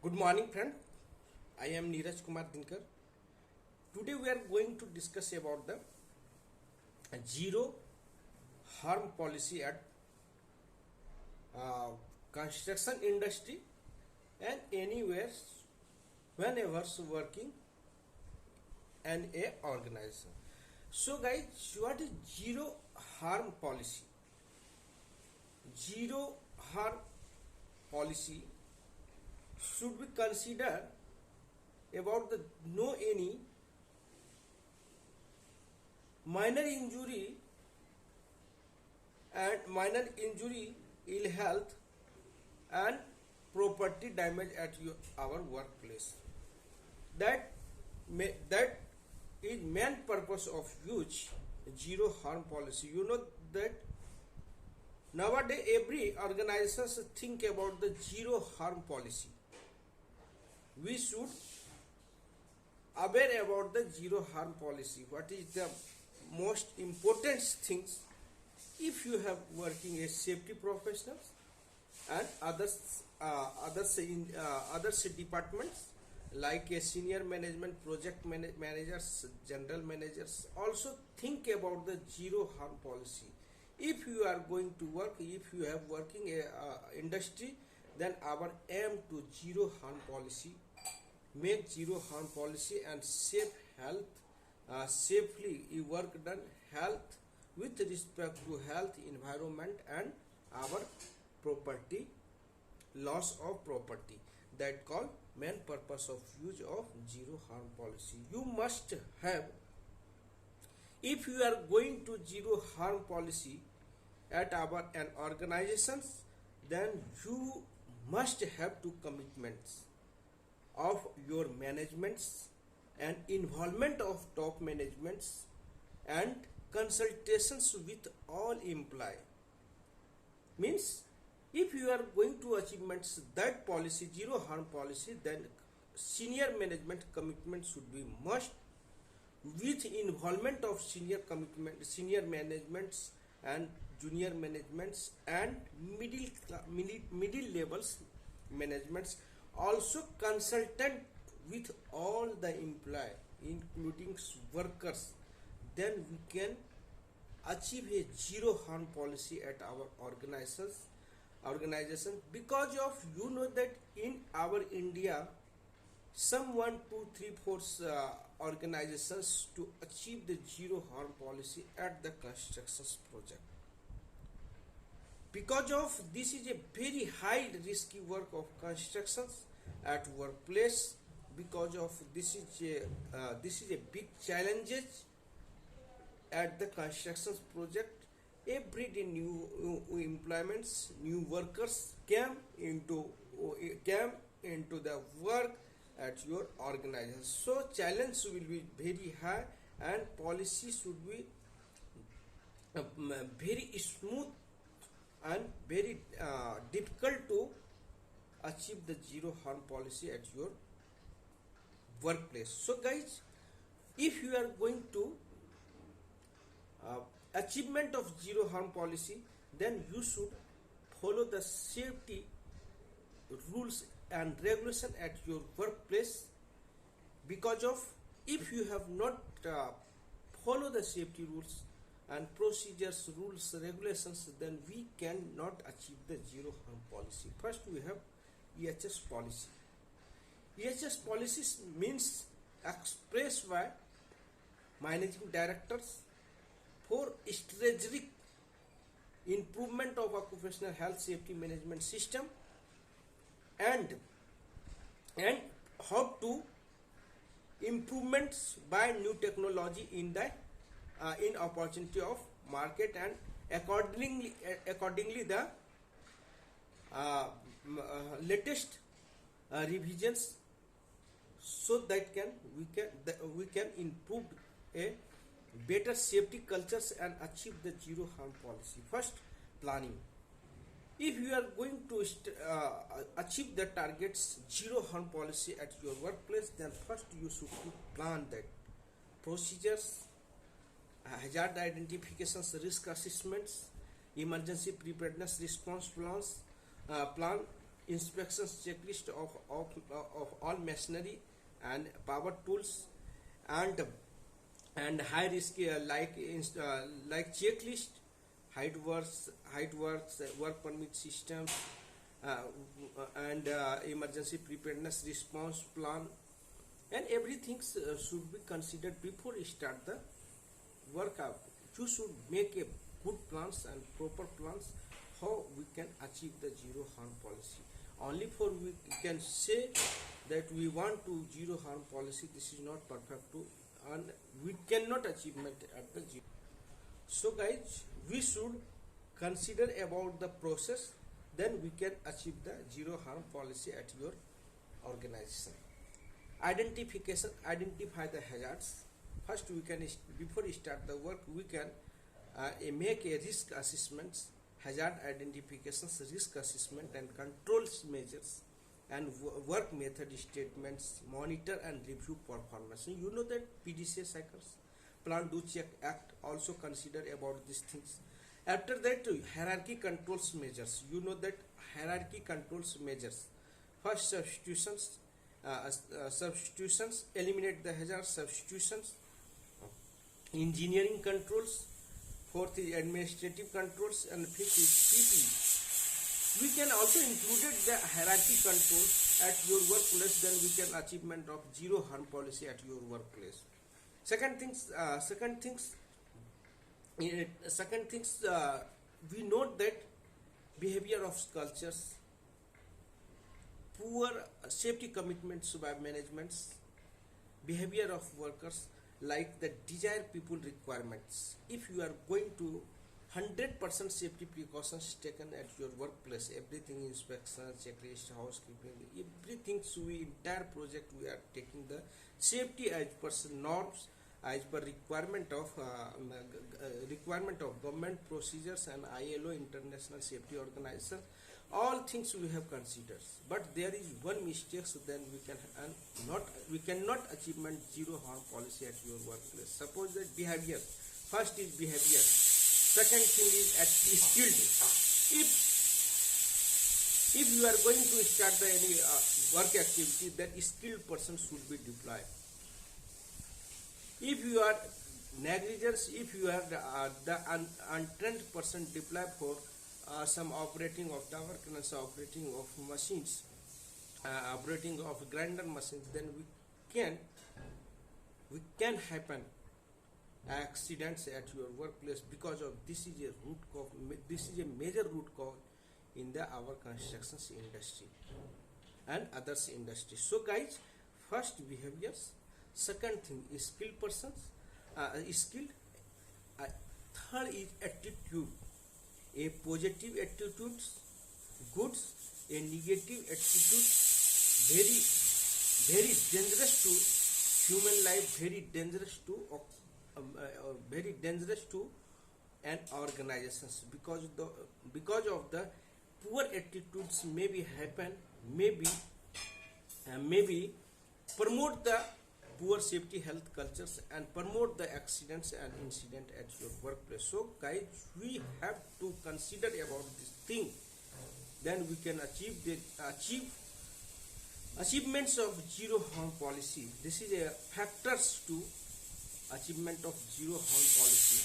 Good morning, friend. I am Neeraj Kumar Dinkar. Today we are going to discuss about the zero harm policy at construction industry and anywhere, whenever working in a organization. So, guys, what is zero harm policy? Zero harm policy should be considered about the no any minor injury and minor injury, ill health and property damage at our workplace. That is main purpose of huge zero harm policy. You know that nowadays every organizations think about the zero harm policy. We should aware about the zero harm policy. What is the most important things if you have working as safety professionals and others departments like a senior management, project managers, general managers also think about the zero harm policy. If you are going to work, if you have working a industry, then our aim to zero harm policy, make zero harm policy and safe health, safely work done health with respect to health, environment and our property, loss of property. That called main purpose of use of zero harm policy. You must have, if you are going to zero harm policy at our an organizations, then you must have two commitments of your managements and involvement of top managements and consultations with all employee. Means if you are going to achievements that policy, zero harm policy, then senior management commitment should be must with involvement of senior managements and junior managements and middle levels managements, also consultant with all the employee including workers, then we can achieve a zero harm policy at our organization. Because of you know that in our India some 1 2 3 4 organizations to achieve the zero harm policy at the construction project. Because of this is a very high risky work of constructions at workplace. Because of this is a big challenges at the construction project. Every day new employments, new workers came into the work at your organization. So challenge will be very high and policy should be very smooth and very difficult to achieve the zero harm policy at your workplace. So guys, if you are going to achievement of zero harm policy, then you should follow the safety rules and regulation at your workplace. Because of if you have not follow the safety rules and procedures, rules, regulations, then we cannot achieve the zero harm policy. First we have EHS policy. EHS policies means expressed by managing directors for strategic improvement of occupational health safety management system and how to improvements by new technology in the in opportunity of market, and accordingly the latest revisions, so that we can improve a better safety cultures and achieve the zero harm policy. First, planning. If you are going to achieve the targets zero harm policy at your workplace, then first you should plan that procedures, hazard identifications, risk assessments, emergency preparedness response plan, inspections checklist of all machinery and power tools, and high risk like checklist, height works, work permit systems, uh, and emergency preparedness response plan, and everything should be considered before you start the work out. You should make a good plans and proper plans how we can achieve the zero harm policy. Only for we can say that we want to zero harm policy, this is not perfect to, and we cannot achieve it at the zero. So guys, we should consider about the process, then we can achieve the zero harm policy at your organization. Identification, identify the hazards. First we can, before we start the work, we can make a risk assessments, hazard identifications, risk assessment and controls measures, and work method statements, monitor and review performance. You know that PDCA cycles, plan, do, check, act, also consider about these things. After that, hierarchy controls measures. You know that hierarchy controls measures. First, substitutions, eliminate the hazard substitutions. Engineering controls. Fourth is administrative controls, and fifth is PP. We can also include the hierarchy controls at your workplace, then we can achievement of zero harm policy at your workplace. Second things, we note that behavior of cultures, poor safety commitments by managements, behavior of workers, like the desired people requirements. If you are going to 100% safety precautions taken at your workplace, everything, inspection, checklist, housekeeping, everything, so entire project we are taking the safety as per norms, as per requirement of government procedures and ILO, International Safety Organization. All things we have considered, but there is one mistake, so then we cannot achievement zero harm policy at your workplace. Suppose that behavior, first is behavior, second thing is at skilled. If you are going to start any work activity, then skilled person should be deployed. If you are negligence, if you are the untrained person deployed for some operating of tower cranes, operating of machines, operating of grinder machines, then we can happen accidents at your workplace, because of this is a root cause, this is a major root cause in the our constructions industry and others industry. So guys, first behaviors, second thing is skilled persons, third is attitude. A positive attitude, goods. A negative attitude, very dangerous to human life, very dangerous to an organizations, because of the poor attitudes maybe happen, maybe promote the poor safety health cultures and promote the accidents and incident at your workplace. So guys, we have to consider about this thing, then we can achieve achievements of zero harm policy. This is a factors to achievement of zero harm policy.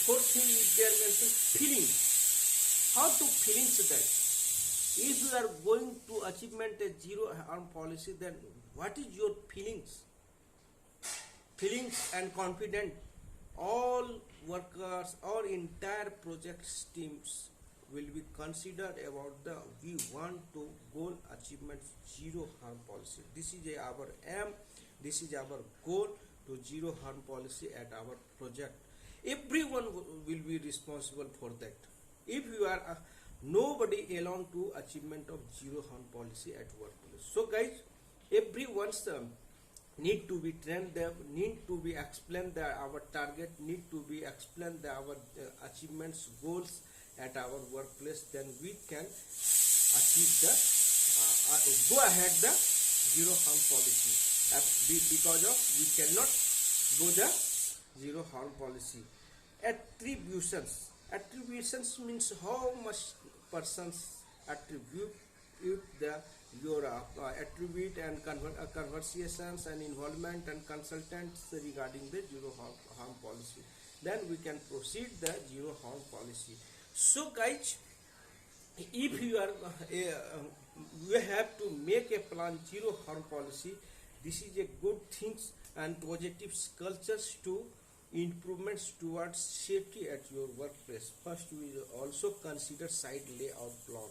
Fourth thing is there mentioned feelings. How to feelings that? If you are going to achievement a zero harm policy, then what is your feelings? Feelings and confident. All workers, all entire project teams will be considered about the we want to goal achievement zero harm policy. This is our aim. This is our goal to zero harm policy at our project. Everyone will be responsible for that. If you are nobody alone to achievement of zero harm policy at workplace. So guys, everyone's need to be trained, they need to be explained our target, need to be explained our achievements, goals at our workplace, then we can achieve the go ahead the zero harm policy, because of we cannot go the zero harm policy. Attributions, Attributions means how much persons attribute the your attribute and conversations and involvement and consultants regarding the zero harm policy. Then we can proceed the zero harm policy. So guys, if you are you have to make a plan zero harm policy. This is a good things and positive cultures to improvements towards safety at your workplace. First, we will also consider site layout plan.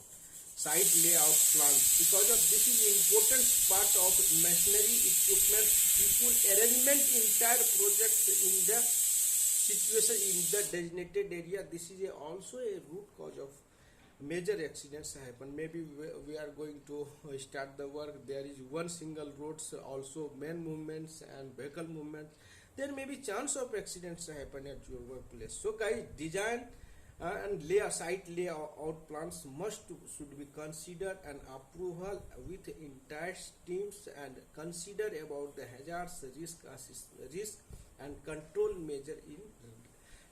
Site layout plans, because of this is an important part of machinery, equipment, people, arrangement, entire project in the situation in the designated area. This is also a root cause of major accidents happen. Maybe we are going to start the work, there is one single roads, also man movements and vehicle movements, there may be chance of accidents happen at your workplace. So guys, design and site layout plans should be considered and approval with entire teams, and consider about the hazards, risk and control measure in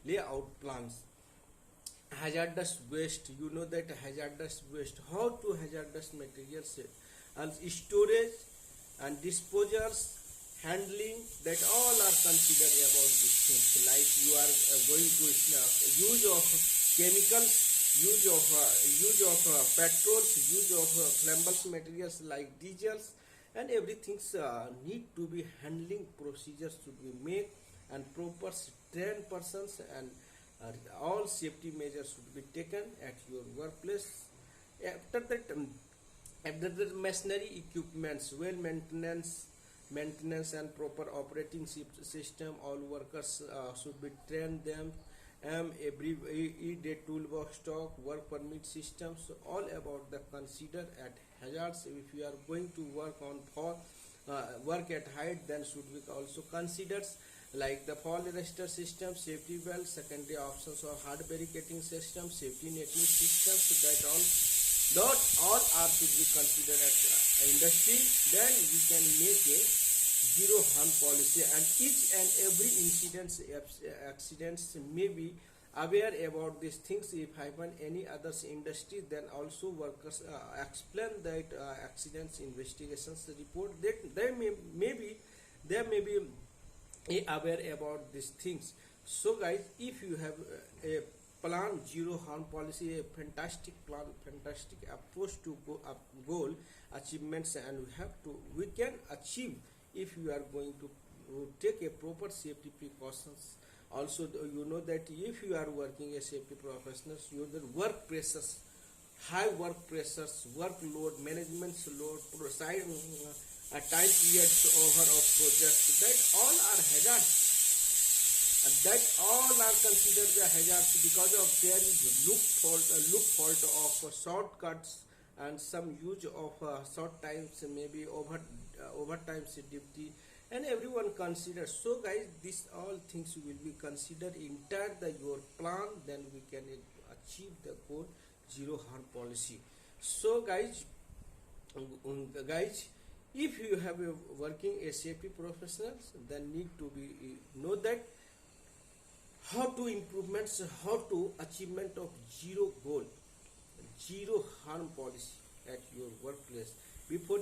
layout plans. Hazardous waste, you know that hazardous waste, how to hazardous materials and storage and disposals, handling, that all are considered about these things. Like you are going to use of chemicals, use of petrols, use of flammable materials like diesels, and everything need to be handling procedures to be made, and proper trained persons and all safety measures should be taken at your workplace. After that, after the machinery equipments, well maintenance and proper operating system, all workers should be trained them. Every day toolbox stock, work permit systems, so all about the consider at hazards. If you are going to work on work at height, then should be also considered like the fall arrestor system, safety belt, secondary options or hard barricading system, safety netting systems. So that all are to be considered at industry. Then we can make a zero harm policy, and each and every accidents may be aware about these things. If happen any others industry, then also workers explain that accidents investigations report, that they may be aware about these things. So guys, if you have a plan zero harm policy, a fantastic plan, fantastic approach to goal achievements, and we can achieve if you are going to take a proper safety precautions. Also, you know that if you are working as safety professionals, you know the work pressures, high work pressures, workload, management load, time periods over of projects, that all are hazards, and that all are considered the hazards, because of there is loop fault of shortcuts and some use of short times, maybe overtime duty, and everyone considers. So guys, these all things will be considered entire your plan, then we can achieve the goal zero harm policy. So guys, if you have a working as safety professionals, then need to be know that how to improvements, how to achievement of zero harm policy at your workplace. Before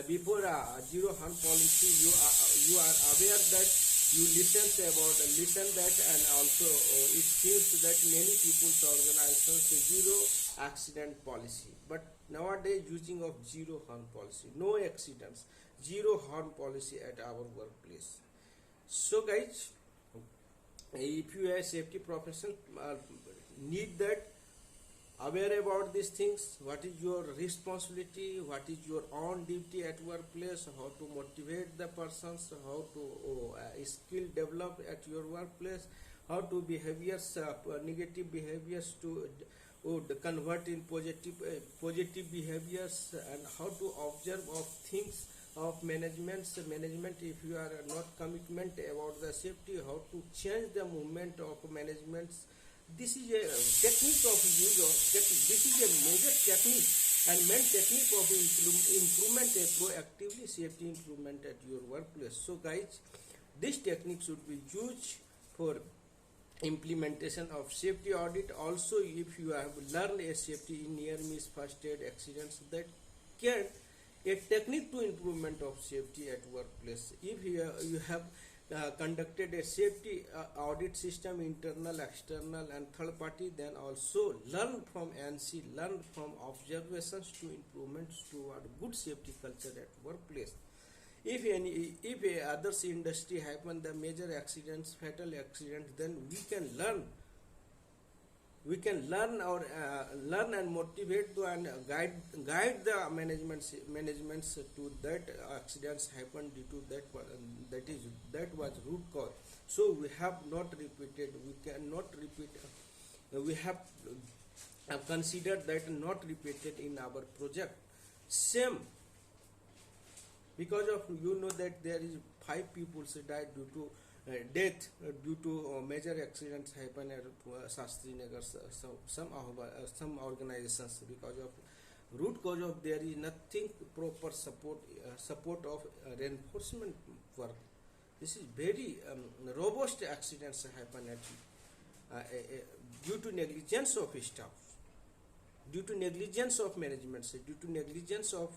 before zero harm policy, you are aware that you listen that, and also it seems that many people's organizations zero accident policy, but nowadays using of zero harm policy, no accidents, zero harm policy at our workplace. So guys, if you are a safety professional, need that aware about these things, what is your responsibility, what is your on duty at workplace, how to motivate the persons, how to skill develop at your workplace, how to behaviors, negative behaviors to convert in positive behaviors, and how to observe of things of management. If you are not commitment about the safety, how to change the movement of management. This is a technique of use of this is a major technique and main technique of improvement, a proactively safety improvement at your workplace. So guys, this technique should be used for implementation of safety audit. Also, if you have learned a safety in near miss, first aid, accidents, that can a technique to improvement of safety at workplace. If you have conducted a safety audit system, internal, external, and third party, then also learn from NC, learn from observations to improvements toward good safety culture at workplace. If a others industry happen the major accidents, fatal accidents, then we can learn or learn and motivate to and guide the managements to that accidents happen due to that was root cause. So we have not repeated, we cannot repeat, we have considered that not repeated in our project. Same, because of that there is 5 people died due to death due to major accidents happen at Shastri Nagar, some organizations, because of root cause of there is nothing proper support of reinforcement work. This is very robust accidents happen at due to negligence of staff, due to negligence of management, due to negligence of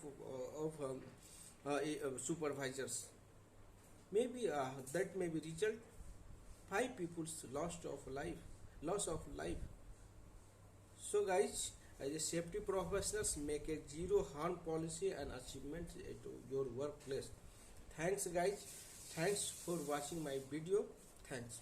supervisors. Maybe that may be result 5 people's loss of life. So guys, as a safety professionals, make a zero harm policy and achievement at your workplace. Thanks guys, thanks for watching my video. Thanks.